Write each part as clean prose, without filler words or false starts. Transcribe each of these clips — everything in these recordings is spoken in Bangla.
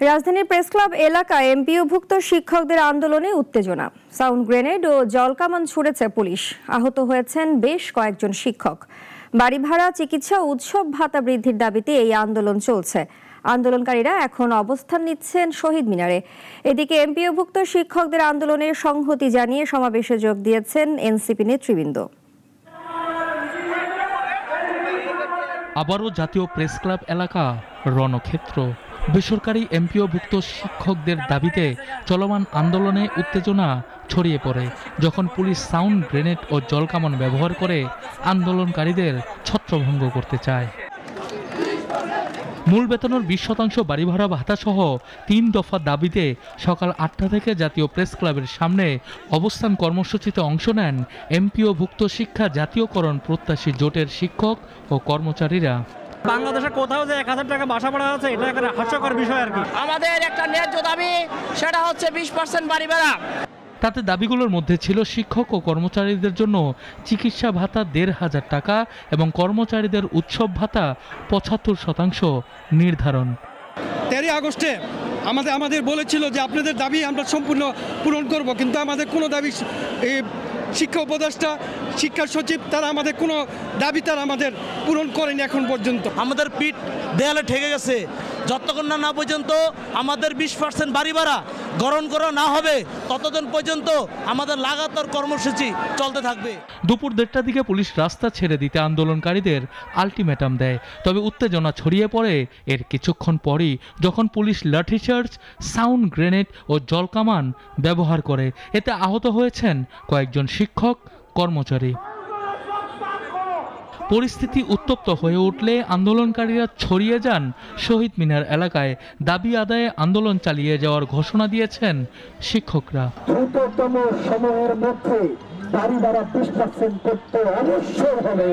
রাজধানীর প্রেস ক্লাব এলাকায় এমপিওভুক্ত শিক্ষকদের আন্দোলনে উত্তেজনা। সাউন্ড গ্রেনেড ও জলকামান ছুড়েছে পুলিশ। আহত হয়েছেন বেশ কয়েকজন শিক্ষক। বাড়ি ভাড়া, চিকিৎসা ও উৎসব ভাতা বৃদ্ধির দাবিতে এই আন্দোলন চলছে। আন্দোলনকারীরা এখন অবস্থান নিচ্ছেন শহীদ মিনারে। এদিকে এমপিওভুক্ত শিক্ষকদের আন্দোলনের সংহতি জানিয়ে সমাবেশে যোগ দিয়েছেন এনসিপি নেতৃবৃন্দ। আবারও জাতীয় প্রেস ক্লাব এলাকা রণক্ষেত্র। বেসরকারি এমপিওভুক্ত শিক্ষকদের দাবিতে চলমান আন্দোলনে উত্তেজনা ছড়িয়ে পড়ে যখন পুলিশ সাউন্ড গ্রেনেড ও জলকামান ব্যবহার করে আন্দোলনকারীদের ছত্রভঙ্গ করতে চায়। মূল বেতনের 20% বাড়ি ভাড়া ভাতা সহ 3 দফা দাবিতে সকাল 8টা থেকে জাতীয় প্রেস ক্লাবের সামনে অবস্থান কর্মসূচিতে অংশ নেন এমপিওভুক্ত শিক্ষা জাতীয়করণ প্রত্যাশী জোটের শিক্ষক ও কর্মচারীরা। বাংলাদেশে কোথাও যে 1000 টাকা বাসা ভাড়া আছে, এটা একটা হাস্যকর বিষয় আর কি। আমাদের একটা ন্যায্য দাবি, সেটা হচ্ছে 20% বাড়ি ভাড়া। তাতে দাবিগুলোর মধ্যে ছিল শিক্ষক ও কর্মচারীদের জন্য চিকিৎসা ভাতা 1500 টাকা এবং কর্মচারীদের উৎসব ভাতা 75% নির্ধারণ। 13 আগস্টে আমাদের বলেছিল যে আপনাদের দাবি আমরা সম্পূর্ণ পূরণ করব, কিন্তু আমাদের কোনো দাবি শিক্ষা উপদেষ্টা, শিক্ষা সচিব তারা আমাদের কোনো দাবি আমাদের পূরণ করেনি এখন পর্যন্ত। আমাদের পিঠ দেয়ালে ঠেকে গেছে। যতক্ষণ না পর্যন্ত আমাদের 20% বাড়ি ভাড়া গ্রহণ করা না হবে ততদিন পর্যন্ত আমাদের লাগাতার কর্মসূচি চলতে থাকবে। দুপুর 1:30টার দিকে পুলিশ রাস্তা ছেড়ে দিতে আন্দোলনকারীদের আলটিমেটাম দেয়। তবে উত্তেজনা ছড়িয়ে পড়ে এর কিছুক্ষণ পরই, যখন পুলিশ লাঠিচার্জ, সাউন্ড গ্রেনেড ও জলকামান ব্যবহার করে। এতে আহত হয়েছেন কয়েকজন শিক্ষক, কর্মচারী। পরিস্থিতি উত্তপ্ত হয়ে উঠলে আন্দোলনকারীরা ছড়িয়ে যান শহীদ মিনার এলাকায়। দাবি আদায়ে আন্দোলন চালিয়ে যাওয়ার ঘোষণা দিয়েছেন শিক্ষকরা। দ্রুততম সময়ের মধ্যে বাড়ি ভাড়া 20% করতে অবশ্যই হবে।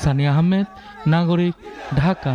সানিয়া আহমেদ, নাগরিক, ঢাকা।